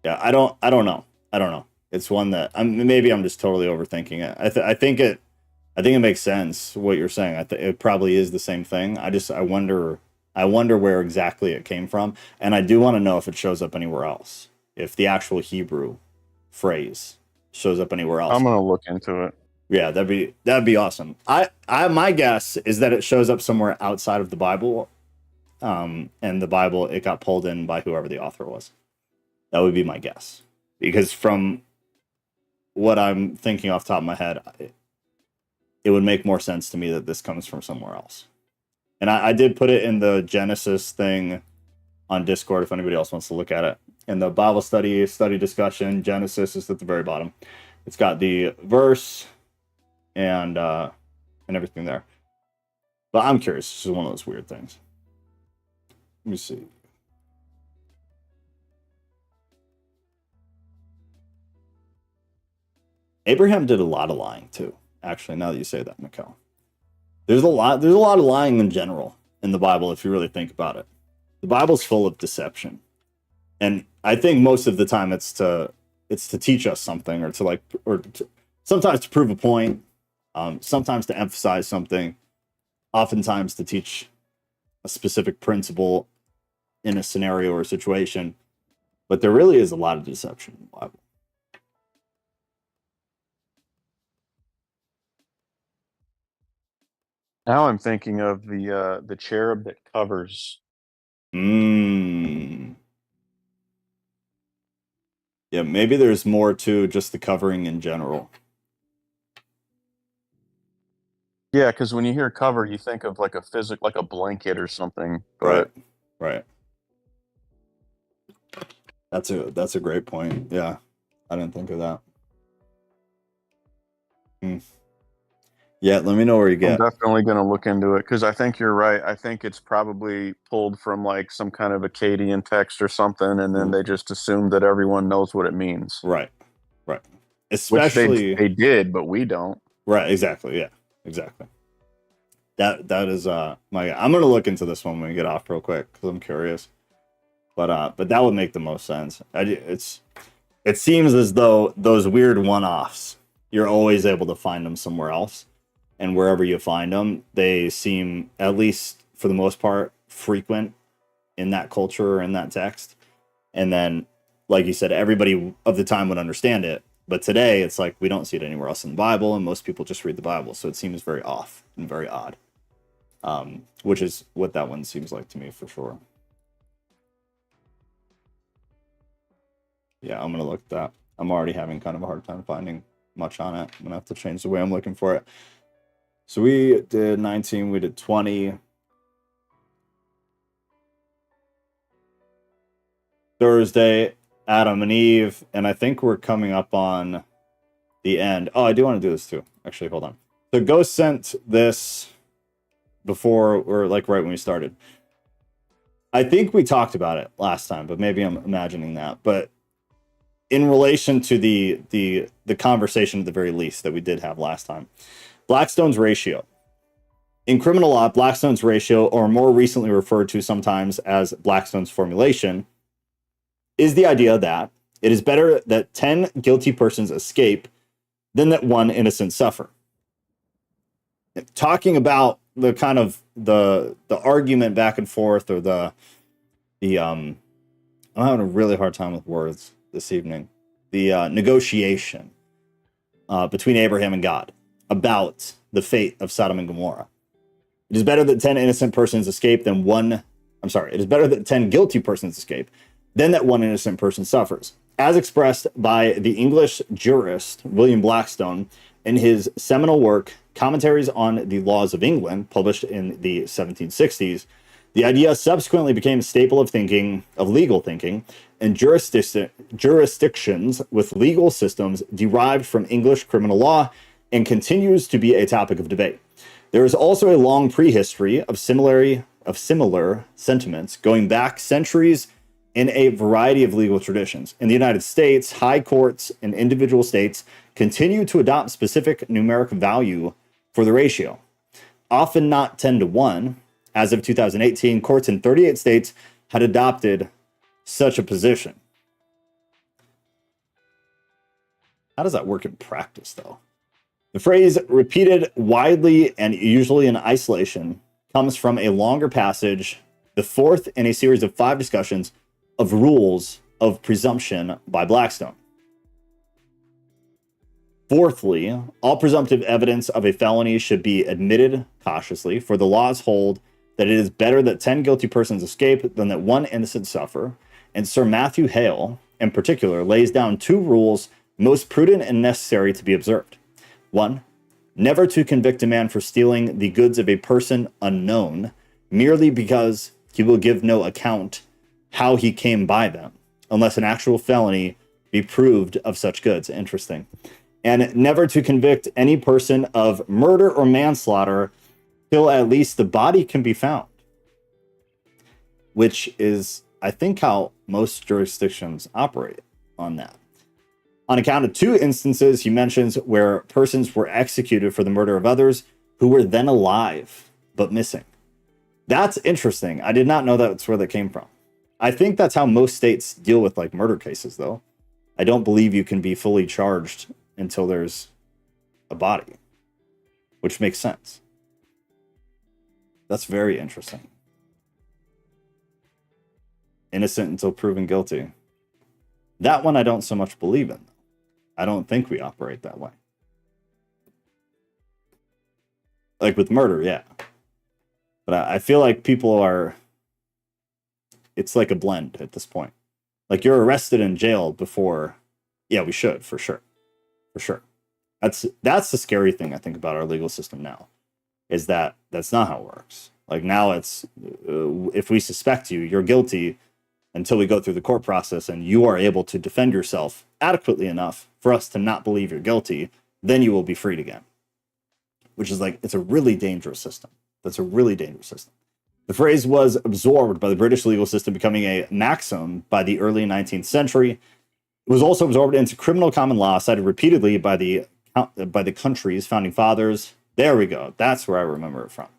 Yeah, I don't know. It's one that maybe I'm just totally overthinking it. I think it makes sense what you're saying. It probably is the same thing. I wonder where exactly it came from, and I do want to know if it shows up anywhere else. If the actual Hebrew phrase shows up anywhere else. I'm gonna look into it. Yeah, that'd be awesome. My guess is that it shows up somewhere outside of the Bible, and the Bible, it got pulled in by whoever the author was. That would be my guess, because from what I'm thinking off the top of my head, it would make more sense to me that this comes from somewhere else. And I did put it in the Genesis thing on Discord if anybody else wants to look at it. In the Bible study discussion, Genesis is at the very bottom. It's got the verse and everything there. But I'm curious. This is one of those weird things. Let me see. Abraham did a lot of lying too. Actually, now that you say that, Mikhail. There's a lot of lying in general in the Bible if you really think about it. The Bible's full of deception. And I think most of the time it's to teach us something, or sometimes to prove a point, sometimes to emphasize something, oftentimes to teach a specific principle in a scenario or a situation. But there really is a lot of deception in the Bible. Now I'm thinking of the cherub that covers. Yeah, maybe there's more to just the covering in general. Yeah, because when you hear cover, you think of like like a blanket or something. But Right. That's a great point. Yeah, I didn't think of that. Yeah, let me know where you get. I'm definitely going to look into it, because I think you're right. I think it's probably pulled from like some kind of Akkadian text or something, and then they just assume that everyone knows what it means. Right. Especially Which they did, but we don't. Right. Exactly. Yeah. Exactly. That is I'm gonna look into this one when we get off real quick, because I'm curious. But that would make the most sense. It seems as though those weird one-offs, you're always able to find them somewhere else. And wherever you find them, they seem, at least for the most part, frequent in that culture or in that text. And then, like you said, everybody of the time would understand it. But today, it's like we don't see it anywhere else in the Bible, and most people just read the Bible. So it seems very off and very odd, which is what that one seems like to me for sure. Yeah, I'm going to look at that. I'm already having kind of a hard time finding much on it. I'm gonna have to change the way I'm looking for it. So we did 19, we did 20. Thursday, Adam and Eve, and I think we're coming up on the end. Oh, I do want to do this too. Actually, hold on. So Ghost sent this before, or like right when we started. I think we talked about it last time, but maybe I'm imagining that. But in relation to the conversation at the very least that we did have last time, Blackstone's ratio. In criminal law, Blackstone's ratio, or more recently referred to sometimes as Blackstone's formulation, is the idea that it is better that 10 guilty persons escape than that one innocent suffer. Talking about the kind of the argument back and forth, or the I'm having a really hard time with words this evening. The negotiation between Abraham and God about the fate of Sodom and Gomorrah. It is better that 10 innocent persons escape than one. I'm sorry. It is better that 10 guilty persons escape than that one innocent person suffers, as expressed by the English jurist William Blackstone in his seminal work, Commentaries on the Laws of England, published in the 1760s. The idea subsequently became a staple of thinking, of legal thinking, and jurisdictions with legal systems derived from English criminal law, and continues to be a topic of debate. There is also a long prehistory of similar sentiments going back centuries in a variety of legal traditions. In the United States, high courts in individual states continue to adopt specific numeric value for the ratio, often not 10 to 1. As of 2018, courts in 38 states had adopted such a position. How does that work in practice, though? The phrase repeated widely and usually in isolation comes from a longer passage, the fourth in a series of 5 discussions of rules of presumption by Blackstone. Fourthly, all presumptive evidence of a felony should be admitted cautiously, for the laws hold that it is better that 10 guilty persons escape than that one innocent suffer. And Sir Matthew Hale, in particular, lays down 2 rules most prudent and necessary to be observed. 1, never to convict a man for stealing the goods of a person unknown, merely because he will give no account how he came by them, unless an actual felony be proved of such goods. Interesting. And never to convict any person of murder or manslaughter till at least the body can be found, which is, I think, how most jurisdictions operate on that. On account of 2 instances, he mentions where persons were executed for the murder of others who were then alive but missing. That's interesting. I did not know that's where that came from. I think that's how most states deal with like murder cases, though. I don't believe you can be fully charged until there's a body, which makes sense. That's very interesting. Innocent until proven guilty. That one I don't so much believe in. I don't think we operate that way. Like with murder, yeah. But I feel like people are... It's like a blend at this point. Like you're arrested and jailed before... Yeah, we should, for sure. For sure. That's the scary thing I think about our legal system now. Is that that's not how it works. Like now it's... if we suspect you, you're guilty until we go through the court process and you are able to defend yourself adequately enough for us to not believe you're guilty, then you will be freed again. Which is like, it's a really dangerous system. That's a really dangerous system. The phrase was absorbed by the British legal system, becoming a maxim by the early 19th century. It was also absorbed into criminal common law, cited repeatedly by the country's founding fathers. There we go. That's where I remember it from.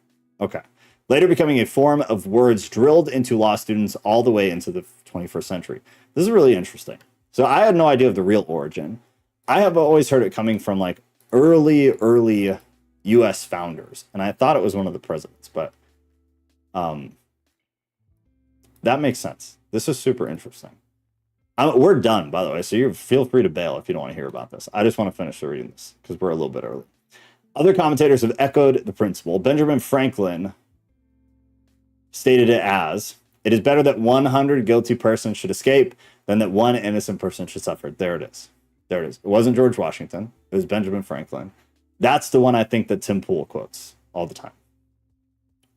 Okay. Later becoming a form of words drilled into law students all the way into the 21st century. This is really interesting. So I had no idea of the real origin. I have always heard it coming from like early U.S. founders, and I thought it was one of the presidents, but that makes sense. This is super interesting. We're done, by the way, so you feel free to bail if you don't want to hear about this. I just want to finish reading this because we're a little bit early. Other commentators have echoed the principle. Benjamin Franklin stated it as, it is better that 100 guilty persons should escape than that one innocent person should suffer. There it is. There it is. It wasn't George Washington. It was Benjamin Franklin. That's the one I think that Tim Pool quotes all the time.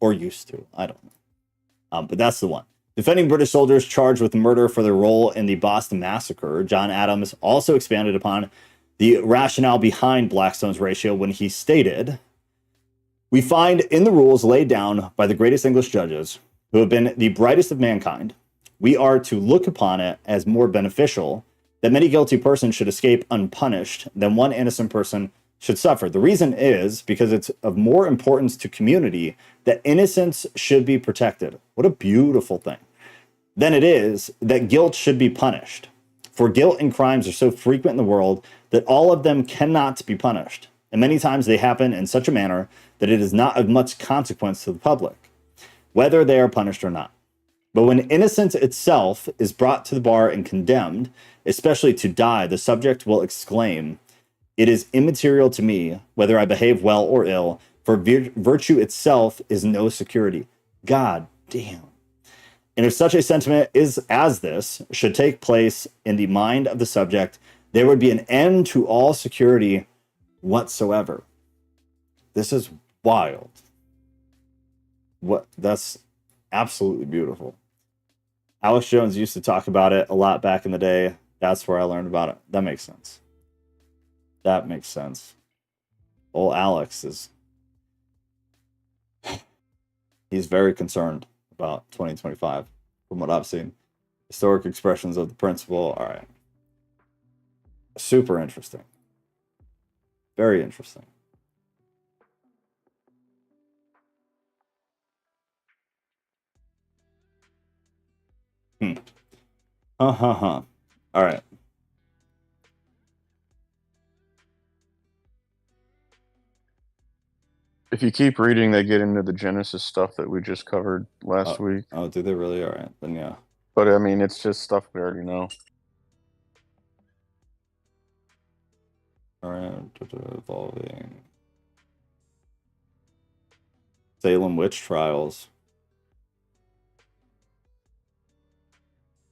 Or used to. I don't know. But that's the one. Defending British soldiers charged with murder for their role in the Boston Massacre, John Adams also expanded upon the rationale behind Blackstone's ratio when he stated, "We find in the rules laid down by the greatest English judges, who have been the brightest of mankind, we are to look upon it as more beneficial that many guilty persons should escape unpunished than one innocent person should suffer. The reason is because it's of more importance to community that innocence should be protected." What a beautiful thing. "Than it is that guilt should be punished. For guilt and crimes are so frequent in the world that all of them cannot be punished. And many times they happen in such a manner that it is not of much consequence to the public, whether they are punished or not. But when innocence itself is brought to the bar and condemned, especially to die, the subject will exclaim, 'It is immaterial to me whether I behave well or ill, for virtue itself is no security.' God damn. And if such a sentiment is as this should take place in the mind of the subject, there would be an end to all security whatsoever." This is wild. That's absolutely beautiful. Alex Jones used to talk about it a lot back in the day. That's where I learned about it. That makes sense. That makes sense. Old Alex he's very concerned about 2025 from what I've seen. Historic expressions of the principle. All right. Super interesting. Very interesting. All right. If you keep reading, they get into the Genesis stuff that we just covered last week. Oh, do they really? All right. Then yeah. But I mean, it's just stuff we already know. All right. Evolving. Salem witch trials.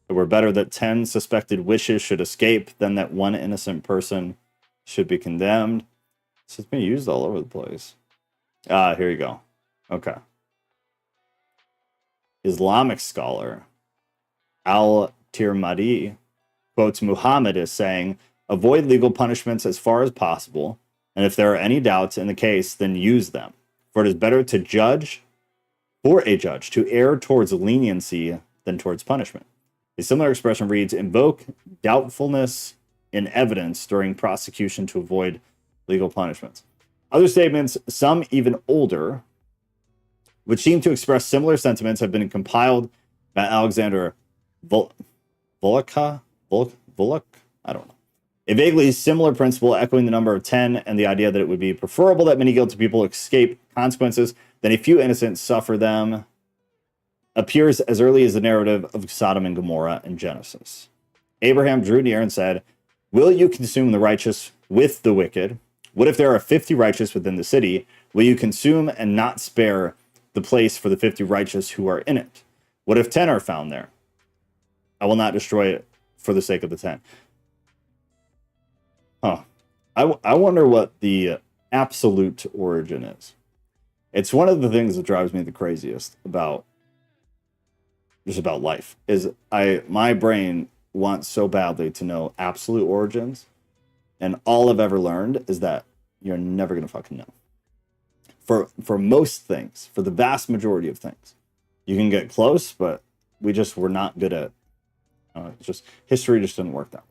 It were better that 10 suspected witches should escape than that one innocent person should be condemned. So it's been used all over the place. Here you go. Okay. Islamic scholar Al-Tirmidhi quotes Muhammad as saying, "Avoid legal punishments as far as possible, and if there are any doubts in the case, then use them. For it is better to judge, for a judge, to err towards leniency than towards punishment." A similar expression reads, "Invoke doubtfulness in evidence during prosecution to avoid legal punishments." Other statements, some even older, which seem to express similar sentiments, have been compiled by Alexander Volok? I don't know. A vaguely similar principle, echoing the number of 10 and the idea that it would be preferable that many guilty people escape consequences than a few innocent suffer them, appears as early as the narrative of Sodom and Gomorrah in Genesis. Abraham drew near and said, "Will you consume the righteous with the wicked? What if there are 50 righteous within the city? Will you consume and not spare the place for the 50 righteous who are in it? What if 10 are found there? I will not destroy it for the sake of the 10. I wonder what the absolute origin is. It's one of the things that drives me the craziest about life is my brain wants so badly to know absolute origins, and all I've ever learned is that you're never gonna fucking know. For most things, for the vast majority of things, you can get close, but we're not good at. It's just history just didn't work that.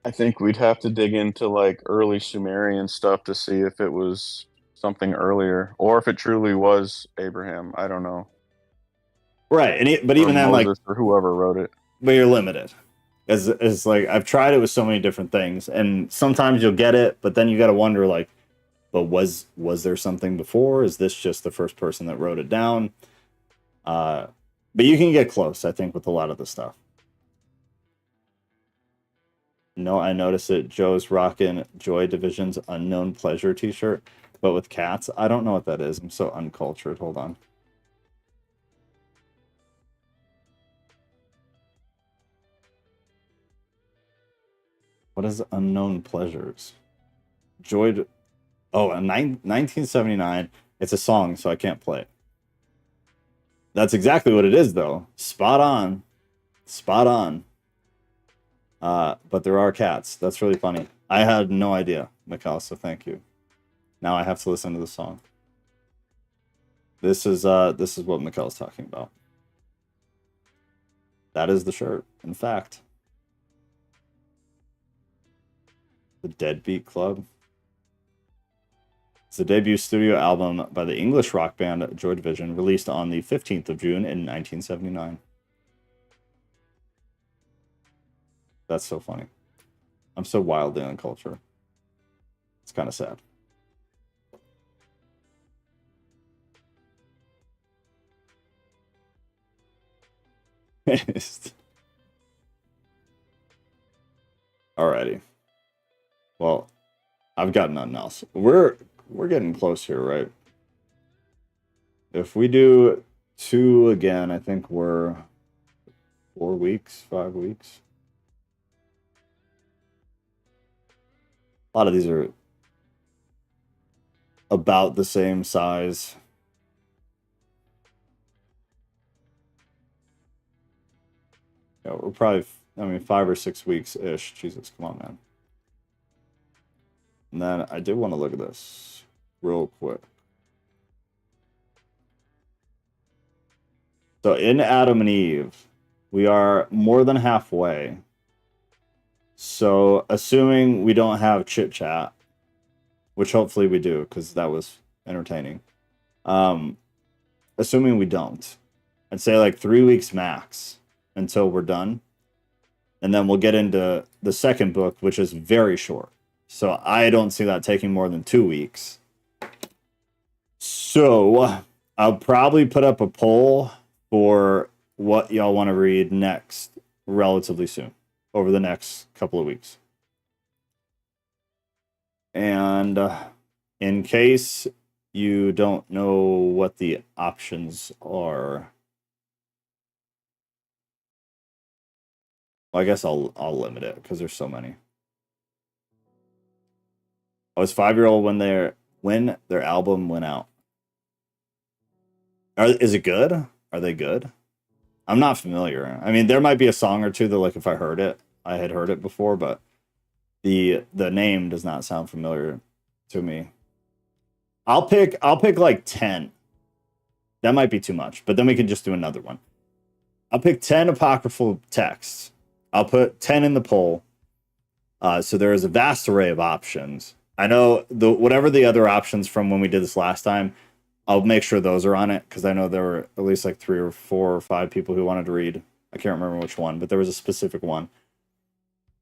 I think we'd have to dig into like early Sumerian stuff to see if it was something earlier or if it truly was Abraham. I don't know. Right, but even then, Moses or whoever wrote it. But you're limited. As like I've tried it with so many different things, and sometimes you'll get it, but then you got to wonder like, but was there something before? Is this just the first person that wrote it down? But you can get close, I think, with a lot of the stuff. No, I noticed it. Joe's rocking Joy Division's Unknown Pleasure t-shirt, but with cats. I don't know what that is. I'm so uncultured. Hold on. What is Unknown Pleasures? Joy. Oh, 1979. It's a song, so I can't play it. That's exactly what it is, though. Spot on. Spot on. But there are cats. That's really funny. I had no idea, Mikhail, so thank you. Now I have to listen to the song. This is what Mikhail's talking about. That is the shirt, in fact. The Deadbeat Club. It's the debut studio album by the English rock band Joy Division, released on the 15th of June in 1979. That's so funny. I'm so wildly uncultured. It's kind of sad. Alrighty. Well, I've got nothing else. We're getting close here, right? If we do 2 again, I think we're 4 weeks, 5 weeks. A lot of these are about the same size. Yeah, we're probably, 5 or 6 weeks-ish. Jesus, come on, man. And then I did want to look at this real quick. So in Adam and Eve, we are more than halfway. So assuming we don't have chit chat, which hopefully we do, because that was entertaining. Assuming we don't, I'd say like 3 weeks max until we're done. And then we'll get into the second book, which is very short. So I don't see that taking more than 2 weeks. So I'll probably put up a poll for what y'all want to read next relatively soon, over the next couple of weeks. And in case you don't know what the options are, well, I guess I'll limit it because there's so many. I was 5-year-old when their album went out. Is it good? Are they good? I'm not familiar. I mean, there might be a song or two that, like, if I heard it, I had heard it before, but the name does not sound familiar to me. I'll pick like 10. That might be too much, but then we can just do another one. I'll pick 10 apocryphal texts. I'll put 10 in the poll. So there is a vast array of options. I know whatever the other options from when we did this last time, I'll make sure those are on it, because I know there were at least like 3 or 4 or 5 people who wanted to read. I can't remember which one, but there was a specific one.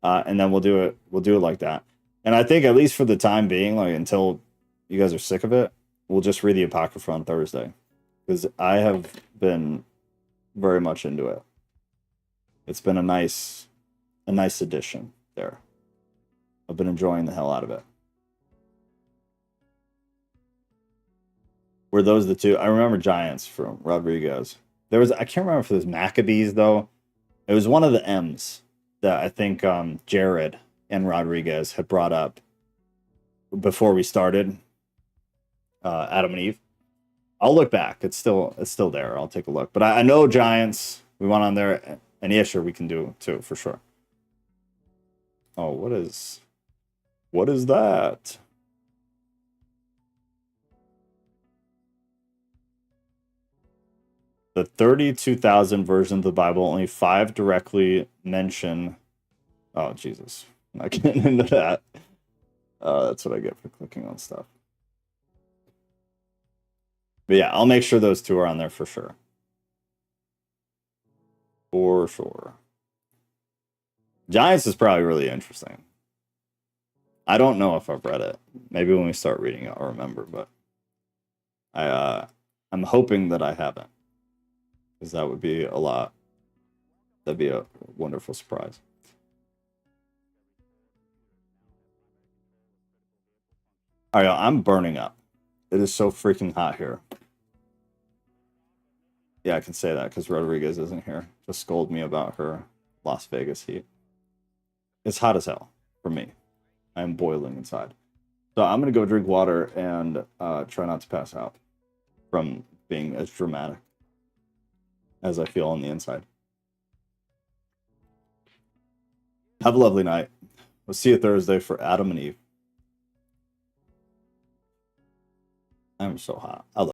And then we'll do it like that. And I think, at least for the time being, like until you guys are sick of it, we'll just read the Apocrypha on Thursday, because I have been very much into it. It's been a nice addition there. I've been enjoying the hell out of it. Were those the two? I remember Giants from Rodriguez. I can't remember if it was Maccabees, though. It was one of the M's that I think Jared and Rodriguez had brought up before we started Adam and Eve. I'll look back. It's still there. I'll take a look. But I know Giants. We went on there, and yeah, sure, we can do too, for sure. Oh, what is that? The 32,000 version of the Bible, only 5 directly mention. Oh, Jesus. I'm not getting into that. That's what I get for clicking on stuff. But yeah, I'll make sure those 2 are on there for sure. For sure. Giants is probably really interesting. I don't know if I've read it. Maybe when we start reading it, I'll remember, but I'm hoping that I haven't, because that would be a lot. That'd be a wonderful surprise. All right, I'm burning up. It is so freaking hot here. Yeah, I can say that because Rodriguez isn't here. Just scold me about her Las Vegas heat. It's hot as hell. for me. I'm boiling inside. So I'm gonna go drink water and try not to pass out from being as dramatic as I feel on the inside. Have a lovely night. We'll see you Thursday for Adam and Eve. I'm so hot. I love